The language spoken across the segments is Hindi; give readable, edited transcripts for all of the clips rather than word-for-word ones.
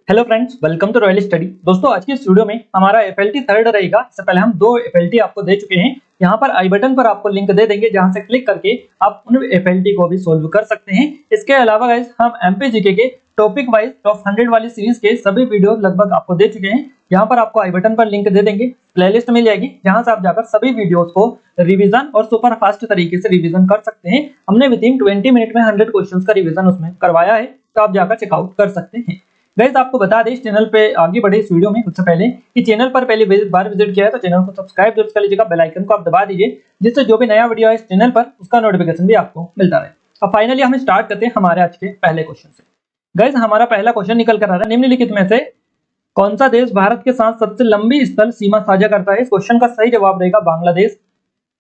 Hello friends, welcome to Royal Study. दोस्तों, आज की इस वीडियो में हमारा एफएलटी थर्ड रहेगा। इससे पहले हम दो एफएलटी आपको दे चुके हैं। यहाँ पर आई बटन पर आपको लिंक दे देंगे, जहाँ से क्लिक करके आप उन एफएलटी को भी सोल्व कर सकते हैं। इसके अलावा गाइस, हम एमपीजीके के टॉपिक वाइज टॉप 100 वाली सीरीज के सभी वीडियो लगभग आपको दे चुके हैं। यहाँ पर आपको आई बटन पर लिंक दे देंगे, प्लेलिस्ट मिल जाएगी, जहाँ से आप जाकर सभी वीडियोस को रिवीजन और सुपर फास्ट तरीके से रिवीजन कर सकते हैं। हमने विद इन 20 मिनट में 100 क्वेश्चन का रिवीजन उसमें करवाया है, तो आप जाकर चेकआउट कर सकते हैं। गाइस, आपको बता दें, इस चैनल पे आगे बढ़े इस वीडियो में उससे पहले कि चैनल पर पहली बार विजिट किया है तो चैनल को सब्सक्राइब जरूर कर लीजिएगा, बेल आइकन को आप दबा दीजिए, जिससे जो भी नया वीडियो है इस चैनल पर उसका नोटिफिकेशन भी आपको मिलता रहे। अब फाइनली हम स्टार्ट करते हैं हमारे आज के पहले क्वेश्चन से। गाइस, हमारा पहला क्वेश्चन निकल कर आ रहा है, निम्नलिखित में से कौन सा देश भारत के साथ सबसे लंबी स्थल सीमा साझा करता है? इस क्वेश्चन का सही जवाब रहेगा बांग्लादेश।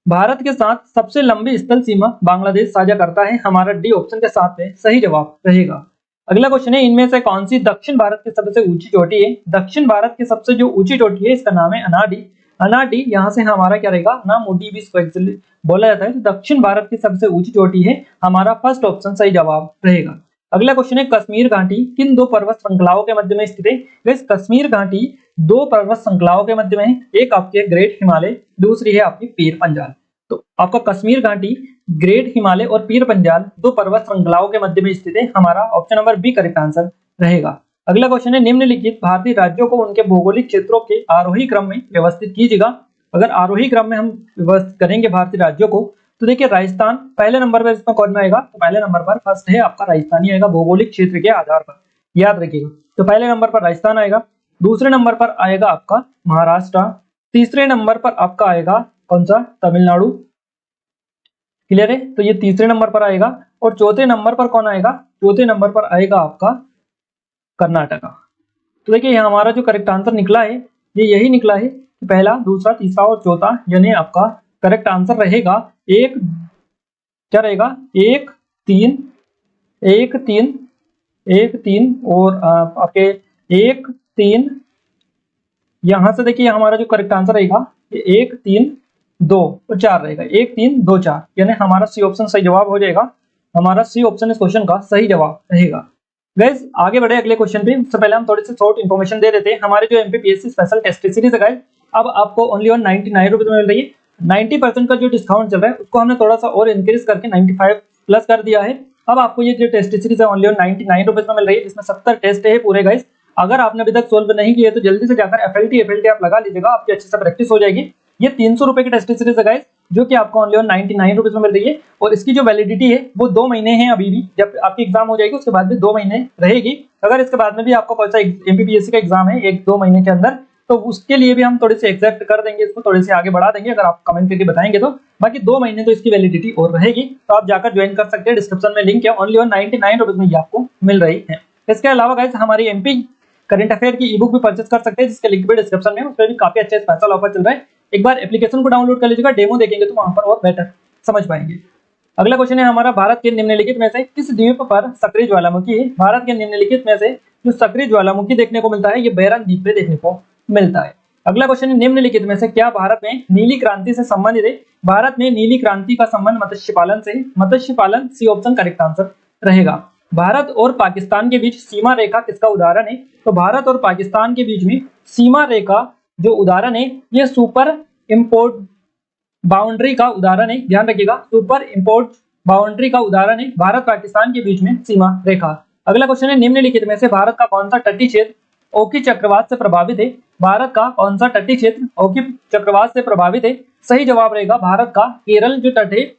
भारत के साथ सबसे लंबी स्थल सीमा बांग्लादेश साझा करता है। हमारा डी ऑप्शन के साथ में सही जवाब रहेगा। अगला क्वेश्चन है, इनमें से कौन सी दक्षिण भारत की सबसे ऊंची चोटी है? दक्षिण भारत की सबसे जो ऊंची चोटी है, इसका नाम है अनाडी। अनाडी यहाँ से हमारा क्या रहेगा, ना मोटी भी इसको एक्चुअली बोला जाता है। तो दक्षिण भारत की सबसे ऊंची चोटी है, हमारा फर्स्ट ऑप्शन सही जवाब रहेगा। अगला क्वेश्चन है, कश्मीर घाटी किन दो पर्वत श्रृंखलाओं के मध्य में स्थित है? इस कश्मीर घाटी दो पर्वत श्रृंखलाओं के मध्य में है, एक आपके ग्रेट हिमालय, दूसरी है आपकी पीर पंजाल। तो आपका कश्मीर घाटी, ग्रेट हिमालय और पीर पंजाल दो पर्वत श्रृंखलाओं के मध्य में स्थित है। हमारा option number B correct answer रहेगा। अगला क्वेश्चन है, निम्नलिखित भारतीय राज्यों को उनके भौगोलिक क्षेत्रों के आरोही क्रम में व्यवस्थित कीजिएगा। अगर आरोही क्रम में हम व्यवस्थित करेंगे भारतीय राज्यों को, तो देखिए राजस्थान पहले नंबर पर इसमें कौन में आएगा? तो पहले नंबर पर फर्स्ट है आपका राजस्थान ही आएगा, भौगोलिक क्षेत्र के आधार पर, याद रखिएगा। तो पहले नंबर पर राजस्थान आएगा, दूसरे नंबर पर आएगा आपका महाराष्ट्र, तीसरे नंबर पर आपका आएगा कौन सा? तमिलनाडु। क्लियर है? तो ये तीसरे नंबर पर आएगा। और चौथे नंबर पर कौन आएगा? चौथे नंबर पर आएगा आपका कर्नाटका। तो देखिए यहाँ हमारा जो करेक्ट आंसर निकला है, ये यही निकला है कि पहला, दूसरा, तीसरा और चौथा, यानी आपका करेक्ट आंसर रहेगा एक, क्या रहेगा? 1 3 1 3 1 3 और आपके 1 3, यहां से देखिए हमारा जो करेक्ट आंसर रहेगा ये 1 3 2 और 4 रहेगा, 1 3 2 4, यानी हमारा सी ऑप्शन सही जवाब हो जाएगा। हमारा सी ऑप्शन इस क्वेश्चन का सही जवाब रहेगा। गाइस, आगे बढ़े अगले क्वेश्चन पे। उससे पहले हम थोड़ी सी शॉर्ट इन्फॉर्मेशन दे देते हैं। हमारे जो एमपीपीएससी स्पेशल टेस्ट सीरीज है गाइस, अब आपको ओनली ऑन 99 रुपीज में मिल रही है। 90% का जो डिस्काउंट चल रहा है उसको हमने थोड़ा सा और इंक्रीज करके 95 प्लस कर दिया है। अब आपको ये जो टेस्ट सीरीज है ओनली ऑन 99 रुपीज में मिल रही है, जिसमें 70 टेस्ट है पूरे गाइस। अगर आपने अभी तक सोल्व नहीं किए तो जल्दी से जाकर एफएलटी आप लगा लीजिएगा, आपकी अच्छे से प्रैक्टिस हो जाएगी। ये 300 रुपए की टेस्ट सीरीज है गाइस, जो कि आपको ओनली ऑन 99 रुपीज में मिल रही है। और इसकी जो वैलिडिटी है वो 2 महीने है अभी भी। जब आपकी एग्जाम हो जाएगी उसके बाद भी 2 महीने रहेगी। अगर इसके बाद में भी आपका कोई सा एमपीपीएससी का एग्जाम है 1-2 महीने के अंदर, तो उसके लिए भी हम थोड़ी सी एग्जैक्ट कर देंगे, इसको थोड़ी सी आगे बढ़ा देंगे अगर आप कमेंट करके बताएंगे तो। बाकी 2 महीने तो इसकी वैलिडिटी और रहेगी, तो आप जाकर ज्वाइन कर सकते हैं। डिस्क्रिप्शन में लिंक है, ओनली ऑन 99 रुपीज में ये आपको मिल रही है। इसके अलावा गाइस, हमारी एमपी करंट अफेयर की ई बुक भी परचेस कर सकते हैं, जिसके लिंक भी डिस्क्रिप्शन में है। उस पर भी काफी अच्छे स्पेशल ऑफर चल रहा है। एक बार एप्लीकेशन को डाउनलोड कर लीजिएगा, डेमो देखेंगे तो वहां पर और बेटर समझ पाएंगे। अगला क्वेश्चन है हमारा, भारत के निम्नलिखित में से किस द्वीप पर सक्रिय ज्वालामुखी है? भारत के निम्नलिखित में से जो सक्रिय ज्वालामुखी देखने को मिलता है, ये बेरन द्वीप पे देखने को मिलता है। अगला क्वेश्चन है, निम्नलिखित में से क्या भारत में नीली क्रांति से संबंधित है? भारत में नीली क्रांति का संबंध मत्स्य पालन से। मत्स्य पालन सी ऑप्शन करेक्ट आंसर रहेगा। भारत और पाकिस्तान के बीच सीमा रेखा किसका उदाहरण है? तो भारत और पाकिस्तान के बीच में सीमा रेखा जो उदाहरण है, ये सुपर इंपोर्ट बाउंड्री का उदाहरण है। ध्यान रखिएगा, सुपर इंपोर्ट बाउंड्री का उदाहरण है भारत पाकिस्तान के बीच में सीमा रेखा। अगला क्वेश्चन है, निम्नलिखित में से भारत का कौन सा तटीय क्षेत्र ओकी चक्रवात से प्रभावित है? भारत का कौन सा तटीय क्षेत्र ओकी चक्रवात से प्रभावित है? सही जवाब रहेगा भारत का केरल जो तट है,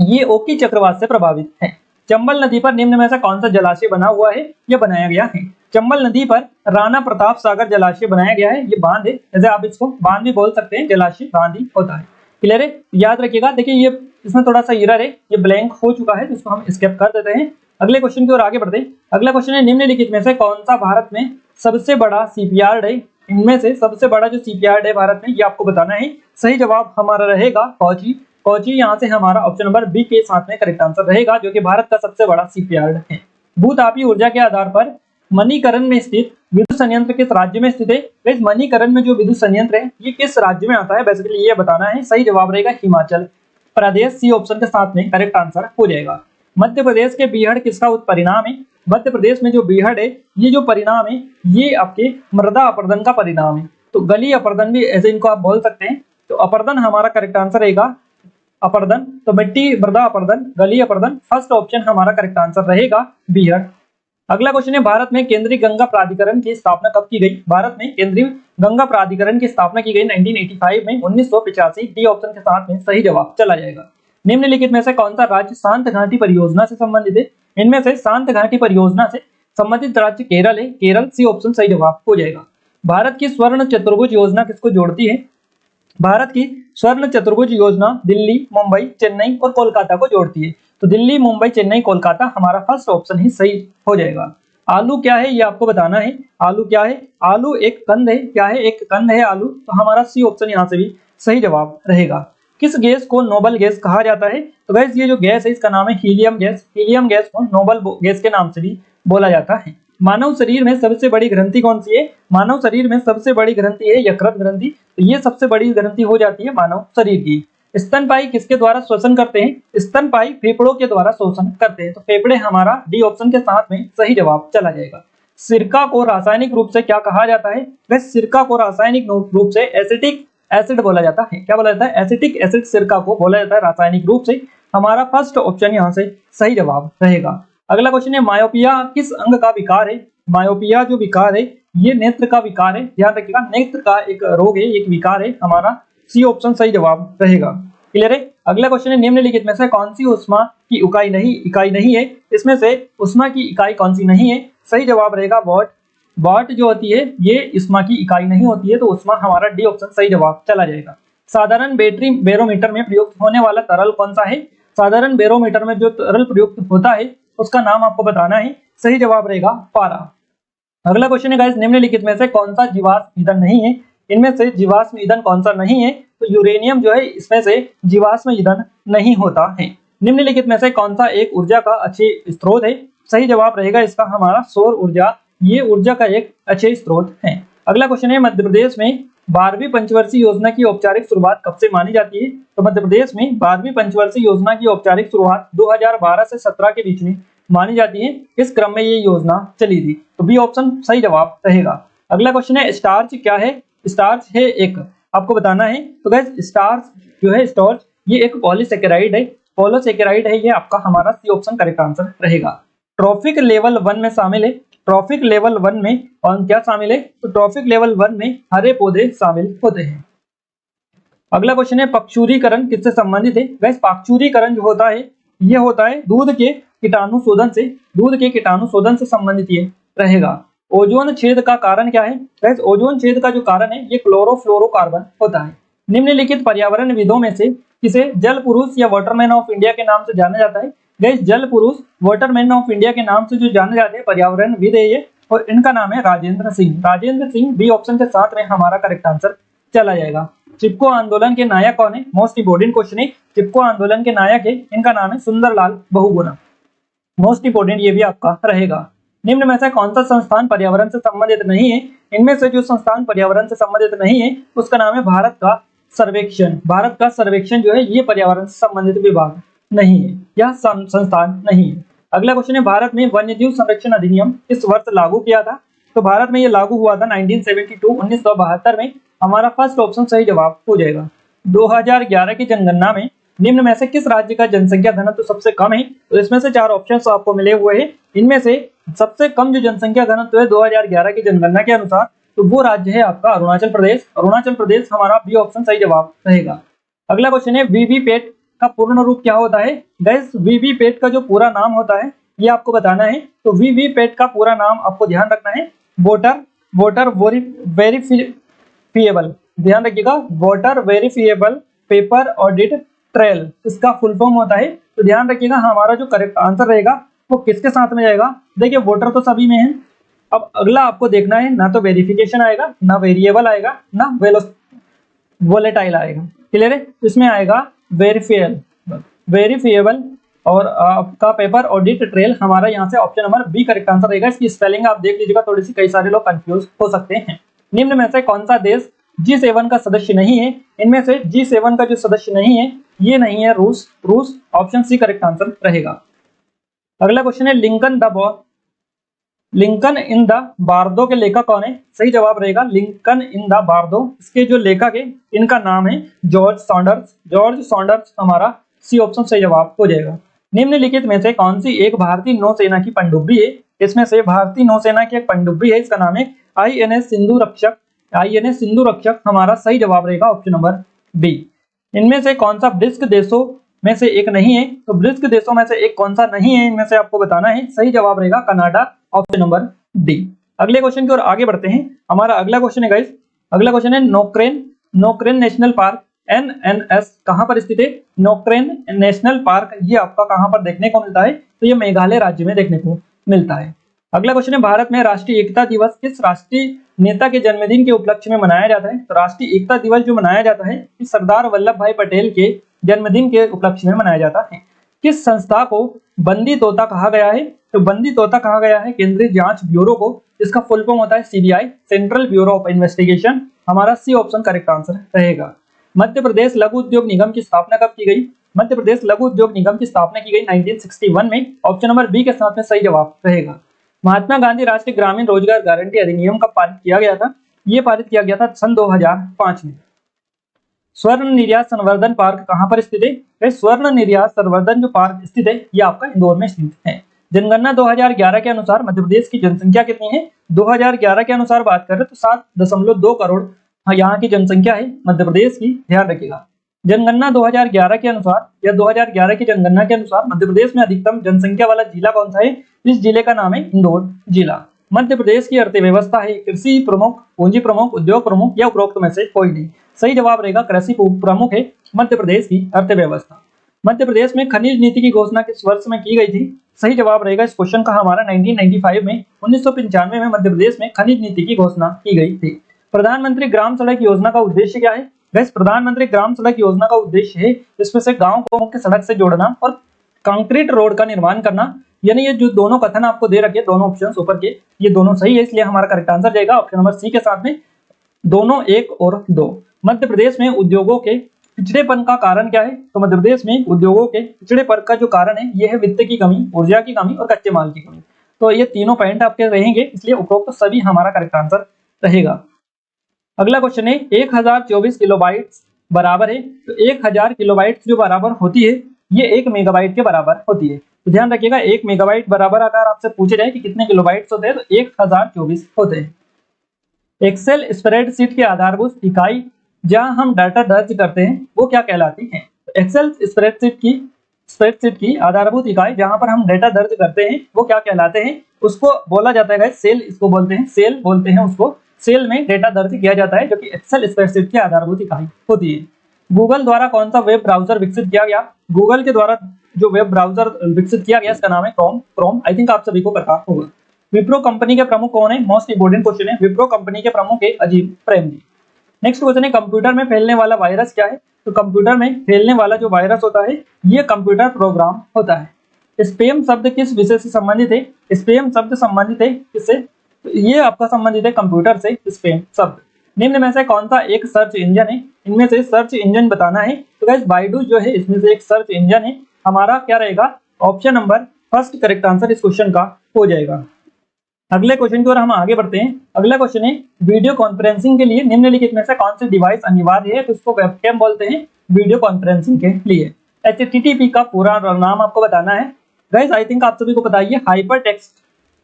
ये ओकी चक्रवात से प्रभावित है। चंबल नदी पर निम्न में से कौन सा जलाशय बना हुआ है? यह बनाया गया है। चंबल नदी पर राणा प्रताप सागर जलाशय बनाया गया है। ये बांध है, जैसे आप इसको बांध भी बोल सकते हैं, जलाशय बांध ही होता है। क्लियर है? याद रखिएगा। देखिए ये इसमें थोड़ा सा एरर है, ये ब्लैंक हो चुका है, तो इसको हम स्किप कर देते हैं। अगले क्वेश्चन की ओर आगे बढ़ते हैं। अगला क्वेश्चन है, निम्नलिखित में से कौन सा भारत में सबसे बड़ा सीपीयार्ड है? इनमें से सबसे बड़ा जो सीपीयार्ड है भारत में, ये आपको बताना है। सही जवाब हमारा रहेगा कोची। कोची यहाँ से हमारा ऑप्शन नंबर बी के साथ में करेक्ट आंसर रहेगा, जो कि भारत का सबसे बड़ा सीपीयार्ड है। भूतापीय ऊर्जा के आधार पर मणिकरण में स्थित विद्युत संयंत्र किस राज्य में स्थित है? इस मणिकरण में जो विद्युत संयंत्र है, ये किस राज्य में आता है? बेसिकली ये बताना है। सही जवाब रहेगा हिमाचल प्रदेश, सी ऑप्शन के साथ में करेक्ट आंसर हो जाएगा। मध्य प्रदेश के बीहड़ किसका उत्परिणाम है? मध्य प्रदेश में जो बीहड़ है, ये जो परिणाम है ये आपके मृदा अपरदन का परिणाम है। तो गली अपरदन भी ऐसे इनको आप बोल सकते हैं। तो अपरदन हमारा करेक्ट आंसर रहेगा, अपरदन। तो मिट्टी मृदा अपरदन, गली अपरदन, फर्स्ट ऑप्शन हमारा करेक्ट आंसर रहेगा बीहड़। अगला क्वेश्चन है, भारत में केंद्रीय गंगा प्राधिकरण की स्थापना कब की गई? भारत में केंद्रीय गंगा प्राधिकरण की स्थापना की गई 1985 में, 1985। डी ऑप्शन के साथ में सही जवाब चला जाएगा। निम्नलिखित में से कौन सा राज्य शांत घाटी परियोजना से संबंधित है? इनमें से शांत घाटी परियोजना से संबंधित राज्य केरल है, केरल। सी ऑप्शन सही जवाब हो जाएगा। भारत की स्वर्ण चतुर्भुज योजना किसको जोड़ती है? भारत की स्वर्ण चतुर्भुज योजना दिल्ली, मुंबई, चेन्नई और कोलकाता को जोड़ती है। तो दिल्ली, मुंबई, चेन्नई, कोलकाता हमारा फर्स्ट ऑप्शन ही सही हो जाएगा। आलू क्या है ये आपको बताना है। आलू क्या है? आलू एक कंद है। क्या है? एक कंद है आलू। तो हमारा सी ऑप्शन यहाँ से भी सही जवाब रहेगा। किस गैस को नोबल गैस कहा जाता है? तो गैस ये जो गैस है इसका नाम है हीलियम गैस। हीलियम गैस को नोबल गैस के नाम से भी बोला जाता है। मानव शरीर में सबसे बड़ी ग्रंथि कौन सी है? मानव शरीर में सबसे बड़ी ग्रंथि है यकृत ग्रंथि। तो ये सबसे बड़ी ग्रंथि हो जाती है मानव शरीर की। स्तनपायी किसके द्वारा श्वसन करते हैं? स्तनपायी फेफड़ों के द्वारा श्वसन करते हैं। तो फेफड़े हमारा डी ऑप्शन के साथ में सही जवाब चला जाएगा। सिरका को रासायनिक रूप से क्या कहा जाता है? वैसे सिरका को रासायनिक रूप से एसिटिक एसिड बोला जाता है। क्या बोला जाता है? एसिटिक एसिड सिरका को बोला जाता है रासायनिक रूप से। हमारा फर्स्ट ऑप्शन यहाँ से सही जवाब रहेगा। अगला क्वेश्चन है, मायोपिया किस अंग का विकार है? मायोपिया जो विकार है ये नेत्र का विकार है। ध्यान रखिएगा, नेत्र का एक रोग है, एक विकार है। हमारा सी ऑप्शन सही जवाब रहेगा। क्लियर है? अगला क्वेश्चन है, निम्नलिखित में से कौन सी उष्मा की इकाई नहीं है? इसमें से उष्मा की इकाई कौन सी नहीं है? सही जवाब रहेगा वाट। वाट जो होती है ये उष्मा की इकाई नहीं होती है। तो उष्मा हमारा डी ऑप्शन सही जवाब चला जाएगा। साधारण बैटरी बैरोमीटर में प्रयुक्त होने वाला तरल कौन सा है? साधारण बैरोमीटर में जो तरल प्रयुक्त होता है उसका नाम आपको बताना है। सही जवाब रहेगा पारा। अगला क्वेश्चन है गाइस, निम्नलिखित में से कौन सा जीवाश्म ईंधन नहीं है? इनमें से जीवाश्म ईंधन कौन सा नहीं है? तो यूरेनियम जो है इसमें से जीवाश्म ईंधन नहीं होता है। निम्नलिखित में से कौन सा एक ऊर्जा का अच्छे स्रोत है? सही जवाब रहेगा इसका हमारा सौर ऊर्जा। ये ऊर्जा का एक अच्छे स्रोत है। अगला क्वेश्चन है, मध्य प्रदेश में 12वीं पंचवर्षीय योजना की औपचारिक शुरुआत कब से मानी जाती है? तो मध्य प्रदेश में 12वीं पंचवर्षीय योजना की औपचारिक शुरुआत 2012 से 17 के बीच में मानी जाती है। इस क्रम में ये योजना चली थी। तो बी ऑप्शन सही जवाब रहेगा। अगला क्वेश्चन है, स्टार्च क्या है? स्टार्च है एक, आपको बताना है। तो गाइस स्टार्च जो है स्टार्च ये एक पॉलीसेकेराइड है। पॉलीसेकेराइड है ये आपका हमारा सी ऑप्शन करेक्ट आंसर रहेगा। ट्रॉफिक लेवल 1 में शामिल है। ट्रॉफिक लेवल 1 में कौन क्या शामिल है? तो ट्रॉफिक लेवल 1 में हरे पौधे शामिल होते हैं। अगला क्वेश्चन है, पक्षुरीकरण किससे संबंधित है? गाइस पक्षुरीकरण जो होता है ये होता है दूध के कीटाणु शोधन से संबंधित ये रहेगा। ओजोन छेद का कारण क्या है? गाइस ओजोन छेद का जो कारण है ये क्लोरोफ्लोरोकार्बन होता है। निम्नलिखित पर्यावरणविदों में से किसे जल पुरुष या वाटरमैन ऑफ इंडिया के नाम से जाना जाता है? गाइस जल पुरुष वाटरमैन ऑफ इंडिया के नाम से जो जाने जाते हैं पर्यावरणविद है ये, और इनका नाम है राजेंद्र सिंह। राजेंद्र सिंह बी ऑप्शन के साथ में हमारा करेक्ट आंसर चला जाएगा। चिपको आंदोलन के नायक कौन है? मोस्ट इंपोर्टेंट क्वेश्चन है। चिपको आंदोलन के नायक है, इनका नाम है सुंदरलाल बहुगुणा। मोस्ट इंपोर्टेंट ये भी आपका रहेगा। निम्न में से कौन सा संस्थान पर्यावरण से संबंधित नहीं है? इनमें से जो संस्थान पर्यावरण से संबंधित नहीं है उसका नाम है भारत का सर्वेक्षण। भारत का सर्वेक्षण जो है ये पर्यावरण से संबंधित विभाग नहीं है, यह संस्थान नहीं है। अगला क्वेश्चन है, भारत में वन्यजीव संरक्षण अधिनियम किस वर्ष लागू किया था? तो भारत में ये लागू हुआ था 1972 में। हमारा फर्स्ट ऑप्शन सही जवाब हो जाएगा। 2011 की जनगणना में निम्न में से किस राज्य का जनसंख्या घनत्व सबसे कम है? तो इसमें से 4 ऑप्शंस आपको मिले हुए हैं। इनमें से सबसे कम जो जनसंख्या घनत्व है 2011 की जनगणना के अनुसार, तो वो राज्य है आपका अरुणाचल प्रदेश। अरुणाचल प्रदेश हमारा बी ऑप्शन सही जवाब रहेगा। अगला क्वेश्चन है, वीवीपैट का पूर्ण रूप क्या होता है? गाइस वीवीपैट का जो पूरा नाम होता है ये आपको बताना है। तो वीवीपैट का पूरा नाम आपको ध्यान रखना है, वोटर वेरिफिएबल। ध्यान रखिएगा, voter verifiable paper audit trail इसका फुल फॉर्म होता है। तो ध्यान रखिएगा हमारा जो करेक्ट आंसर रहेगा वो किसके साथ में जाएगा? देखिए वोटर तो सभी में है। अब अगला आपको देखना है, ना तो वेरिफिकेशन आएगा, ना वेरिएबल आएगा, ना वोलेटाइल आएगा। क्लियर है? इसमें आएगा वेरिफिएबल और आपका पेपर ऑडिट ट्रेल। हमारा यहाँ से option number B correct answer रहेगा। इसकी स्पेलिंग आप देख लीजिएगा, थोड़ी सी कई सारे लोग कंफ्यूज हो सकते हैं। निम्न में से कौन सा देश G7 का सदस्य नहीं है? इनमें से G7 का जो सदस्य नहीं है ये नहीं है रूस। ऑप्शन सी करेक्ट आंसर रहेगा। अगला क्वेश्चन है, लिंकन इन द बारदो के लेखक कौन है? सही जवाब रहेगा लिंकन इन द बारदो। इसके जो लेखक है इनका नाम है जॉर्ज सॉन्डर्स। जॉर्ज सॉन्डर्स हमारा सी ऑप्शन सही जवाब हो जाएगा। निम्नलिखित में से कौन सी एक भारतीय नौसेना की पनडुब्बी है? इसमें से भारतीय नौसेना की एक पनडुब्बी है, इसका नाम है आईएनएस सिंधु रक्षक। आईएनएस सिंधु रक्षक हमारा सही जवाब रहेगा ऑप्शन नंबर बी। इनमें से कौन सा ब्रिक्स देशों में से एक नहीं है? तो ब्रिक्स देशों में से एक कौन सा नहीं है इनमें से आपको बताना है। सही जवाब रहेगा कनाडा, ऑप्शन नंबर डी। अगले क्वेश्चन की ओर आगे बढ़ते हैं। हमारा अगला क्वेश्चन है गाइस, अगला क्वेश्चन है नोक्रेन। नोक्रेन नेशनल पार्क NNS कहां पर स्थित है? नोक्रेन नेशनल पार्क ये आपका कहां पर देखने को मिलता है? तो ये मेघालय राज्य में देखने को मिलता है। अगला क्वेश्चन है भारत में राष्ट्रीय एकता दिवस किस राष्ट्रीय नेता के जन्मदिन के उपलक्ष्य में मनाया जाता है? तो राष्ट्रीय एकता दिवस जो मनाया जाता है इस सरदार वल्लभ भाई पटेल के जन्मदिन के उपलक्ष्य में मनाया जाता है। किस संस्था को बंदी तोता कहा गया है? तो बंदी तोता कहा गया है केंद्रीय जांच ब्यूरो को। इसका फुल फॉर्म होता है CBI, central bureau of investigation. हमारा सी ऑप्शन करेक्ट आंसर रहेगा। मध्य प्रदेश लघु उद्योग निगम की स्थापना कब की गई? मध्य प्रदेश लघु उद्योग निगम की स्थापना की गई 1961 में। ऑप्शन नंबर बी के साथ में सही जवाब रहेगा। महात्मा गांधी राष्ट्रीय ग्रामीण रोजगार गारंटी अधिनियम कब पारित किया गया था? यह पारित किया गया था सन 2005 में। स्वर्ण निर्यात संवर्धन पार्क कहां पर स्थित है? स्वर्ण निर्यात संवर्धन जो पार्क स्थित है यह आपका इंदौर में स्थित है। जनगणना 2011 के अनुसार मध्य प्रदेश की जनसंख्या कितनी है? 2011 के अनुसार बात करें तो 7.2 करोड़ यहाँ की जनसंख्या है मध्य प्रदेश की, ध्यान रखिएगा। जनगणना 2011 के अनुसार या 2011 की जनगणना के अनुसार मध्य प्रदेश में अधिकतम जनसंख्या वाला जिला कौन सा है? इस जिले का नाम है इंदौर जिला। मध्य प्रदेश की अर्थव्यवस्था है कृषि प्रमुख, पूंजी प्रमुख, उद्योग प्रमुख या उपरोक्त में से कोई नहीं। सही जवाब रहेगा कृषि प्रमुख है मध्य प्रदेश की अर्थव्यवस्था। मध्य प्रदेश में खनिज नीति की घोषणा किस वर्ष में की गई थी? सही जवाब रहेगा इस क्वेश्चन का हमारा 1995 में, 1995 में मध्य प्रदेश में खनिज नीति की घोषणा की गई थी। प्रधानमंत्री ग्राम सड़क योजना का उद्देश्य क्या है? गाइस प्रधानमंत्री ग्राम सड़क योजना का उद्देश्य है इसमें से गांव को मुख्य सड़क से जोड़ना और कंक्रीट रोड का निर्माण करना। यानी ये जो दोनों कथन आपको दे रखे दोनों ऑप्शंस ऊपर के, ये दोनों सही है, इसलिए हमारा करेक्ट आंसर जाएगा ऑप्शन नंबर सी के साथ में दोनों 1 और 2। मध्य प्रदेश में उद्योगों के पिछड़ेपन का कारण क्या है? तो मध्य प्रदेश में उद्योगों के पिछड़ेपन का जो कारण है यह है वित्त की कमी, ऊर्जा की कमी और कच्चे माल की कमी। तो ये तीनों पॉइंट आपके रहेंगे, इसलिए उपरोक्त सभी हमारा करेक्ट आंसर रहेगा। अगला क्वेश्चन है 1024 किलोबाइट्स बराबर है। तो 1000 किलोबाइट्स जो बराबर होती है ये 1 मेगाबाइट के बराबर होती है। तो ध्यान रखिएगा 1 मेगाबाइट बराबर अगर आपसे पूछे जाए कि कितने किलोबाइट्स होते हैं तो 1024 होते हैं। एक्सेल स्प्रेडशीट की आधारभूत इकाई जहां हम डाटा दर्ज करते हैं वो क्या कहलाती है? एक्सेल स्प्रेडशीट की आधारभूत इकाई जहां पर हम डाटा दर्ज करते हैं वो क्या कहलाते हैं? उसको बोला जाता है सेल, इसको बोलते हैं सेल, बोलते हैं उसको। सेल में डेटा दर्ज किया जाता है जो कि एक्सेल स्प्रेडशीट की आधारभूत इकाई होती है। गूगल द्वारा कौन सा वेब ब्राउजर विकसित किया गया? गूगल के द्वारा जो वेब ब्राउजर विकसित किया गया इसका नाम है क्रोम। आई थिंक आप सभी को पता होगा। विप्रो कंपनी के प्रमुख कौन है? मोस्ट इंपोर्टेंट क्वेश्चन है। विप्रो कंपनी के प्रमुख है अजीम प्रेमजी। नेक्स्ट क्वेश्चन है कंप्यूटर में फैलने वाला वायरस क्या है? तो कंप्यूटर में फैलने वाला जो वायरस होता है ये कंप्यूटर प्रोग्राम होता है। स्पैम शब्द किस विषय से संबंधित है? स्पैम शब्द संबंधित है किससे? तो ये आपका संबंधित है कंप्यूटर से। स्पैम शब्द निम्न में से कौन सा एक सर्च इंजन है? इनमें से सर्च इंजन बताना है। तो गाइस बाइडू जो है इसमें से एक सर्च इंजन है। हमारा क्या रहेगा? Option number first correct answer इस क्वेश्चन का हो जाएगा। अगले क्वेश्चन की ओर हम आगे बढ़ते हैं। अगला क्वेश्चन है वीडियो कॉन्फ्रेंसिंग के लिए निम्नलिखित में से कौन सी डिवाइस अनिवार्य है? तो इसको वेबकैम बोलते हैं वीडियो कॉन्फ्रेंसिंग के लिए। HTTP का पूरा नाम आपको बताना है। गाइस आई थिंक आप सभी को पता है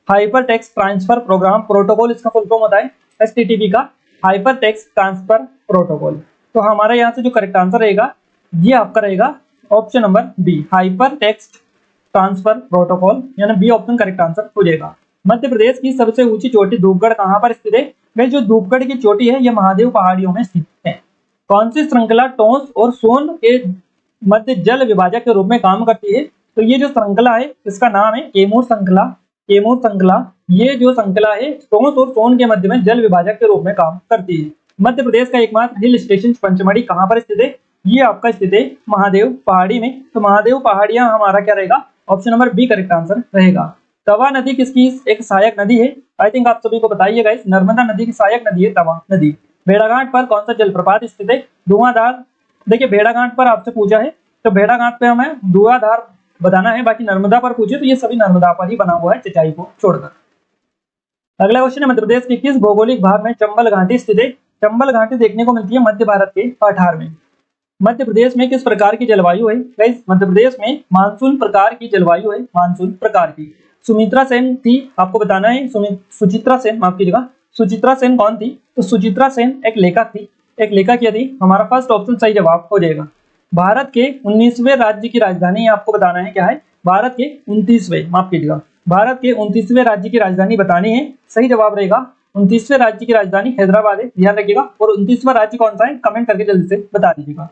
hyper text transfer program protocol, इसका फुल फॉर्म होता है HTTP का हाइपर टेक्स्ट ट्रांसफर प्रोटोकॉल। तो हमारा यहाँ से जो करेक्ट आंसर रहेगा ये आपका रहेगा option number B, hyper text transfer protocol, यानी बी ऑप्शन करेक्ट आंसर हो जाएगा। मध्य प्रदेश की सबसे ऊंची चोटी धूपगढ़ कहां पर स्थित है? वह जो धूपगढ़ की चोटी है यह महादेव पहाड़ियों में स्थित है। कौन सी श्रृंखला टोंस और सोन के मध्य जल विभाजक के रूप में काम करती है? तो ये जो श्रृंखला है इसका नाम है कैमूर श्रृंखला। कैमूर श्रृंखला ये जो श्रृंखला है टोंस और सोन के मध्य में जल विभाजक के रूप में काम करती है। मध्य प्रदेश का एकमात्र हिल स्टेशन पंचमढ़ी कहां पर स्थित है? ये आपका स्थित है महादेव पहाड़ी में। तो महादेव पहाड़ियां हमारा क्या रहेगा? Option number B correct answer रहेगा। तवा नदी किसकी एक सहायक नदी है? आई थिंक आप सभी को बताइए गाइस, नर्मदा नदी की सहायक नदी है तवा नदी। भेड़ाघाट पर कौन सा जलप्रपात स्थित है? धुआंधार। देखिए भेड़ाघाट पर आपसे पूछा है तो भेड़ाघाट पे हमें धुआंधार बताना है, बाकी नर्मदा पर पूछे तो ये सभी नर्मदा पर ही बना हुआ है चचाई को छोड़कर। अगला क्वेश्चन है, मध्य प्रदेश के किस भौगोलिक भाग में चंबल घाटी स्थित है? चंबल घाटी देखने को मिलती है मध्य भारत के पठार में। मध्य प्रदेश में किस प्रकार की जलवायु है? गाइस, मध्य प्रदेश में मानसून प्रकार की जलवायु है, मानसून प्रकार की। सुमित्रा सेन थी, आपको बताना है। सुचित्रा सेन, माफ कीजिएगा, सुचित्रा सेन कौन थी? तो सुचित्रा सेन एक लेखक थी। एक लेखक क्या थी? हमारा फर्स्ट ऑप्शन सही जवाब हो जाएगा। भारत के 19वें राज्य की राजधानी आपको बताना है, क्या है? भारत के 29वें, माफ कीजिएगा, भारत के 29वें राज्य की राजधानी बतानी है। सही जवाब रहेगा 29वें राज्य की राजधानी हैदराबाद है, ध्यान रखिएगा। और 29वां राज्य कौन सा है? कमेंट करके जल्दी से बता दीजिएगा।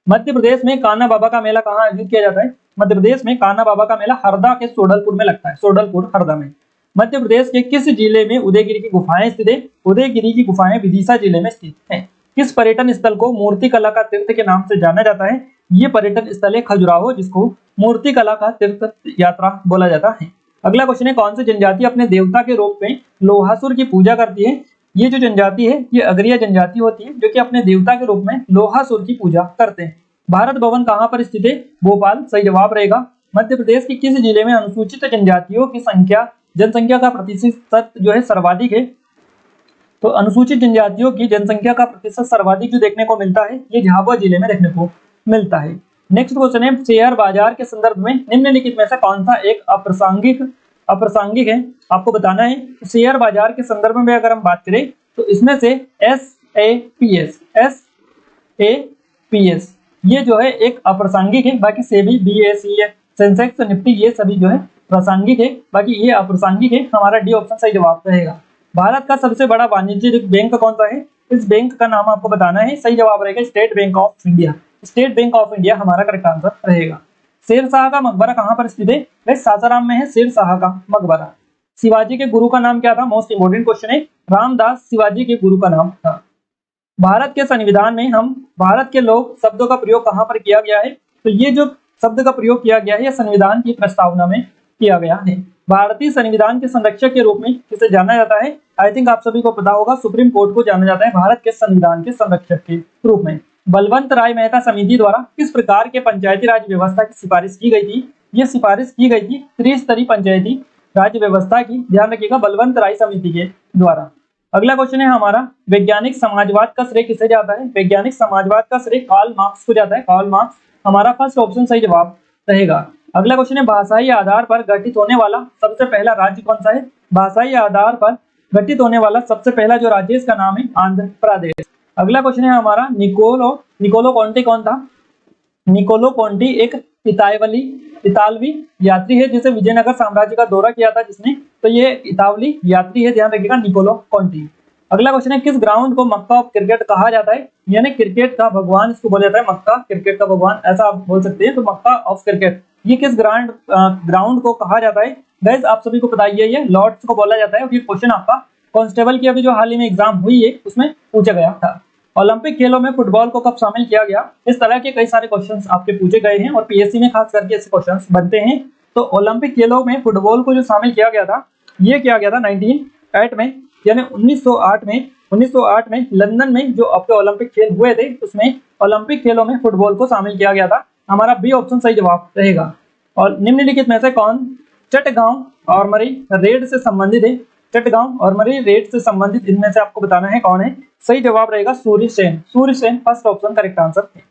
मध्य प्रदेश में कान्हा बाबा का मेला कहाँ आयोजित किया जाता है? मध्य प्रदेश में कान्हा बाबा का मेला हरदा के सोडलपुर में लगता है, सोडलपुर हरदा में। मध्य प्रदेश के किस जिले में उदयगिरी की गुफाएं स्थित है? उदयगिरी की गुफाएं विदिशा जिले में स्थित है। किस पर्यटन स्थल को मूर्ति कला का तीर्थ के नाम से जाना जाता है? ये पर्यटन स्थल है खजुराहो, जिसको मूर्ति कला का तीर्थ यात्रा बोला जाता है। अगला क्वेश्चन है, कौन सी जनजाति अपने देवता के रूप में लोहासुर की पूजा करती है? ये जो जनजाति है ये अगरिया जनजाति होती है, जो कि अपने देवता के रूप में लोहासुर की पूजा करते हैं। भारत भवन कहाँ पर स्थित है? भोपाल, सही जवाब रहेगा। मध्य प्रदेश के किस जिले में अनुसूचित जनजातियों की संख्या, जनसंख्या का प्रतिशत जो है सर्वाधिक है? तो अनुसूचित जनजातियों की जनसंख्या का प्रतिशत सर्वाधिक जो देखने को मिलता है ये झाबुआ जिले में देखने को मिलता है। नेक्स्ट क्वेश्चन है, शेयर बाजार के संदर्भ में निम्नलिखित में से कौन सा एक अप्रासंगिक है? आपको बताना है। शेयर बाजार के संदर्भ में अगर हम बात करें तो इसमें से SAPS ये जो है एक अप्रासंगिक है। बाकी सेबी, BSE, सेंसेक्स, निफ्टी ये सभी जो है प्रासंगिक है, बाकी ये अप्रासंगिक है। हमारा डी ऑप्शन सही जवाब रहेगा। भारत का सबसे बड़ा वाणिज्यिक बैंक कौन सा है? इस बैंक का नाम आपको बताना है। सही जवाब रहेगा state bank of India. State bank of India हमारा करेक्ट आंसर रहेगा। शेरशाह का मकबरा कहाँ पर स्थित है? सासाराम में है शेरशाह का मकबरा। शिवाजी के गुरु का नाम क्या था? मोस्ट इंपोर्टेंट क्वेश्चन है। रामदास शिवाजी के गुरु का नाम था। भारत के संविधान में हम भारत के लोग शब्दों का प्रयोग कहाँ पर किया गया है? तो ये जो शब्द का प्रयोग किया गया है यह संविधान की प्रस्तावना में किया गया है। भारतीय संविधान के संरक्षक के रूप में किसे जाना जाता है? आई थिंक आप सभी को पता होगा, सुप्रीम कोर्ट को जाना जाता है भारत के संविधान के संरक्षक के रूप में। बलवंत राय मेहता समिति द्वारा किस प्रकार के पंचायती राज व्यवस्था की सिफारिश की गई थी? ये सिफारिश की गई थी त्रिस्तरीय पंचायती राज व्यवस्था की, ध्यान रखिएगा, बलवंत राय समिति के द्वारा। अगला क्वेश्चन है हमारा, वैज्ञानिक समाजवाद का श्रेय किसे जाता है? वैज्ञानिक समाजवाद का श्रेय कार्ल मार्क्स को जाता है, कार्ल मार्क्स हमारा फर्स्ट ऑप्शन सही जवाब रहेगा। अगला क्वेश्चन है, भाषाई आधार पर गठित होने वाला सबसे पहला राज्य कौन सा है? भाषाई आधार पर गठित होने वाला सबसे पहला जो राज्य इसका नाम है आंध्र प्रदेश। अगला क्वेश्चन है हमारा, निकोलो कॉन्टी कौन था? निकोलो कॉन्टी एक इतालवी यात्री है जिसे विजयनगर साम्राज्य का दौरा किया था जिसने, तो ये इतालवी यात्री है, ध्यान रखिएगा निकोलो कॉन्टी। अगला क्वेश्चन है, किस ग्राउंड को मक्का ऑफ क्रिकेट कहा जाता है? यानी क्रिकेट का भगवान इसको बोला जाता है, मक्का क्रिकेट का भगवान ऐसा आप बोल सकते हैं। तो मक्का ऑफ क्रिकेट ये किस ग्राउंड को कहा जाता है? गाइस आप सभी को पता ही है, ये लॉर्ड्स को बोला जाता है। और ये क्वेश्चन आपका कांस्टेबल की अभी जो हाल ही में एग्जाम हुई है उसमें पूछा गया था। ओलंपिक खेलों में फुटबॉल को कब शामिल किया गया? इस तरह के कई सारे क्वेश्चंस आपके पूछे गए हैं और पीएससी में खास करके ऐसे क्वेश्चंस बनते हैं। तो ओलंपिक खेलों में फुटबॉल को जो शामिल किया गया था ये किया गया था 1908 में, यानी 1908 में लंदन में जो आपके ओलंपिक खेल हुए थे उसमें ओलंपिक खेलों में फुटबॉल को शामिल किया गया था। हमारा बी ऑप्शन सही जवाब रहेगा। और निम्नलिखित में से कौन चटगांव और मरी रेड से संबंधित है? चटगांव और मरी रेड से संबंधित इनमें से आपको बताना है कौन है। सही जवाब रहेगा Surya Sen. Surya Sen first option correct answer है।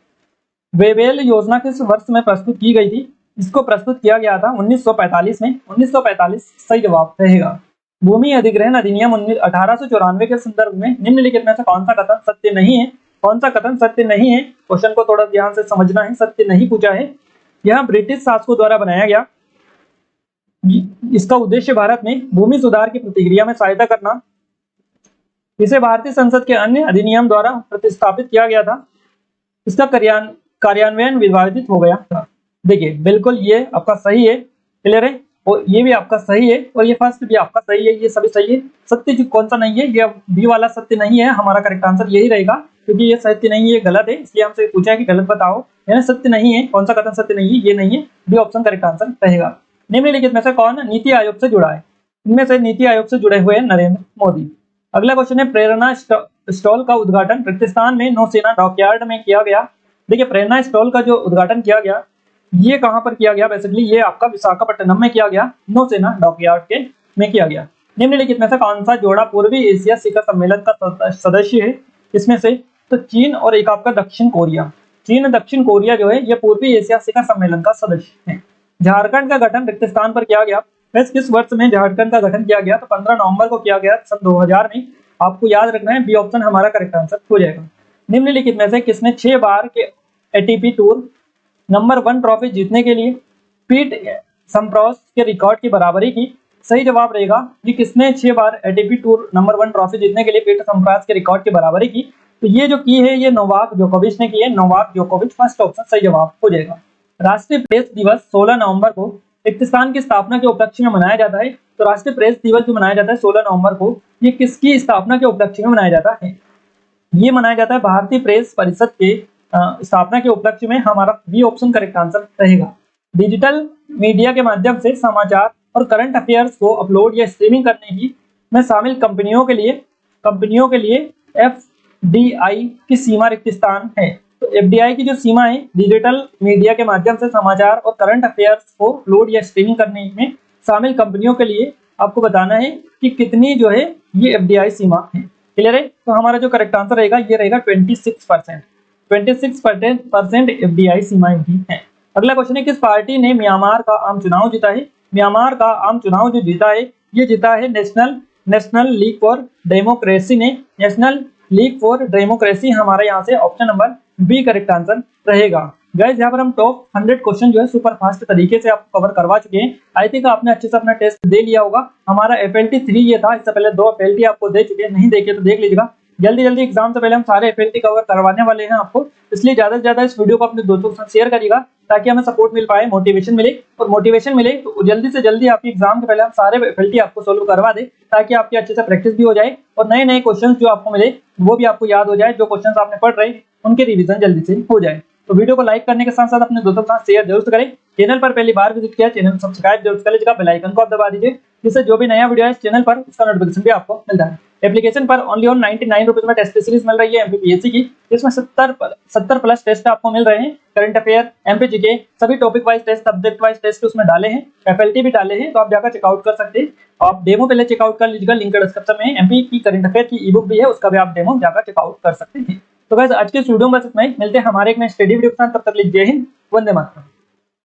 वेबेल योजना किस वर्ष में प्रस्तुत की गई थी? इसको प्रस्तुत किया गया था 1945 में। 1945 सही जवाब रहेगा। भूमि अधिग्रहण अधिनियम 1894 के संदर्भ में निम्नलिखित में से कौन सा कथन सत्य नहीं है? कौन सा कथन सत्य नहीं है? क्वेश्चन को थोड़ा ध्यान से समझना है, सत्य नहीं पूछा है। यह ब्रिटिश शासकों द्वारा बनाया गया। इसका उद्देश्य भारत में भूमि सुधार की प्रतिक्रिया में सहायता करना। इसे भारतीय संसद के अन्य अधिनियम द्वारा प्रतिस्थापित किया गया था। इसका कार्यान्वयन विवादित हो गया था। देखिए बिल्कुल ये आपका सही है, क्लियर है, और ये भी आपका सही है और ये फर्स्ट भी आपका सही है, ये सभी सही है। सत्य जो कौन सा नहीं है, ये बी वाला सत्य नहीं है। हमारा करेक्ट आंसर यही रहेगा क्योंकि ये सत्य नहीं है, ये गलत है, इसलिए हमसे पूछा है कि गलत बताओ। यानी सत्य नहीं है, कौन सा कथन सत्य नहीं है, ये नहीं है, बी ऑप्शन करेक्ट आंसर रहेगा। निम्नलिखित में से कौन नीति आयोग से जुड़ा है? इनमें से नीति आयोग से जुड़े हुए नरेंद्र मोदी। अगला क्वेश्चन है, प्रेरणा स्टॉल का उद्घाटन राजस्थान में नौसेना डॉकयार्ड में किया गया। देखिए प्रेरणा स्टॉल का जो उद्घाटन किया गया ये कहां पर किया गया? बेसिकली ये आपका विशाखापट्टनम में किया गया, नौसेना डॉकयार्ड के में किया गया। निम्नलिखित में से कौन सा जोड़ा पूर्वी एशिया शिखर सम्मेलन का सदस्य है? इसमें से तो चीन और एक आपका दक्षिण कोरिया। चीन दक्षिण कोरिया जो है ये पूर्वी एशिया शिखर सम्मेलन का सदस्य है। झारखंड का गठन रिक्त स्थान पर किया गया। वैसे किस वर्ष में झारखंड का गठन किया गया? तो 15 नवंबर को किया गया सन 2000 में। आपको याद रखना है, बी ऑप्शन हमारा करेक्ट आंसर हो जाएगा। निम्नलिखित में से किसने 6 बार के एटीपी टूर नंबर 1 ट्रॉफी जीतने के लिए पीट सैम्प्रास के रिकॉर्ड की बराबरी की? सही जवाब रहेगा कि किसने 6 बार एटीपी टूर नंबर 1 ट्रॉफी जीतने के लिए पीट सैम्प्रास के रिकॉर्ड की बराबरी की? तो ये जो की है ये नोवाक जोकोविच ने की है। नोवाक जोकोविच फर्स्ट ऑप्शन सही जवाब हो जाएगा। राष्ट्रीय प्रेस दिवस 16 नवंबर को रिक्तस्थान की स्थापना के उपलक्ष्य में मनाया जाता है। तो राष्ट्रीय प्रेस दिवस जो मनाया जाता है 16 नवंबर को, ये किसकी स्थापना के उपलक्ष्य में मनाया जाता है? ये मनाया जाता है भारतीय प्रेस परिषद के स्थापना के उपलक्ष्य में। हमारा बी ऑप्शन करेक्ट आंसर रहेगा। डिजिटल मीडिया के माध्यम से समाचार और करंट अफेयर्स को अपलोड या स्ट्रीमिंग करने की में शामिल कंपनियों के लिए एफडीआई की सीमा रिक्त स्थान है। तो एफडीआई की जो सीमा है डिजिटल मीडिया के माध्यम से समाचार और करंट अफेयर्स को अपलोड या स्ट्रीमिंग करने में शामिल कंपनियों के लिए आपको बताना है कि कितनी जो है ये एफडीआई सीमा है। क्लियर है? तो हमारा जो करेक्ट आंसर रहेगा ये रहेगा 26%। 26% एफडीआई सीमा इनकी है। अगला क्वेश्चन है, किस पार्टी ने म्यांमार का आम चुनाव जीता है? म्यांमार का आम चुनाव जो जीता है ये जीता है नेशनल लीग फॉर डेमोक्रेसी ने। नेशनल लीग फॉर डेमोक्रेसी हमारा यहाँ से option number B correct answer रहेगा। गाइस यहाँ पर हम टॉप 100 क्वेश्चन जो है सुपर फास्ट तरीके से आपको कवर करवा चुके हैं। आई थिंक आपने अच्छे से अपना टेस्ट दे लिया होगा। हमारा FLT 3 ये था, इससे पहले 2 FLT आपको दे चुके हैं, नहीं देखे तो देख लीजिएगा। जल्दी एग्जाम से पहले हम सारे FLT कवर करवाने वाले हैं आपको, इसलिए ज्यादा से ज्यादा इस वीडियो को अपने दोस्तों के साथ शेयर करिएगा ताकि हमें सपोर्ट मिल पाए, मोटिवेशन मिले। और मोटिवेशन मिले तो जल्दी से जल्दी आपकी एग्जाम के पहले हम सारे FLT आपको सोल्व करवा दे ताकि आपकी अच्छे से प्रैक्टिस भी हो जाए और नए नए क्वेश्चन जो आपको मिले वो भी आपको याद हो जाए। जो क्वेश्चन आपने पढ़ रहे उनके रिविजन जल्दी से हो जाए। तो वीडियो को लाइक करने के साथ साथ अपने दोस्तों के साथ शेयर जरूर करें। चैनल पर पहली बार विजिट किया चैनल सब्सक्राइब जरूर कर लीजिएगा, बेल आइकन को आप दबा दीजिए जिससे जो भी नया वीडियो है इस चैनल पर उसका नोटिफिकेशन भी आपको मिलता है। एप्लीकेशन पर ओनली ऑन 99 रुपीज में टेस्ट सीरीज मिल रही है MPPSC की, जिसमें 70 प्लस टेस्ट आपको मिल रहे हैं। करंट अफेयर, MPGK सभी topic wise test, subject wise test उसमें डाले हैं, FLT भी डाले हैं, तो आप जाकर चेकआउट कर सकते हैं। आप डेमो पहले चेकआउट कर लीजिएगा, लिंक डिस्क्रिप्शन में MP की करंट अफेयर की ई बुक भी है, उसका भी आप डेमो जाकर चेकआउट कर सकते हैं। तो गाइस आज के वीडियो में बस इतना ही, मिलते हैं हमारे एक नए स्टडी वीडियो के साथ, तब तक के लिए जय हिंद, वंदे मातरम।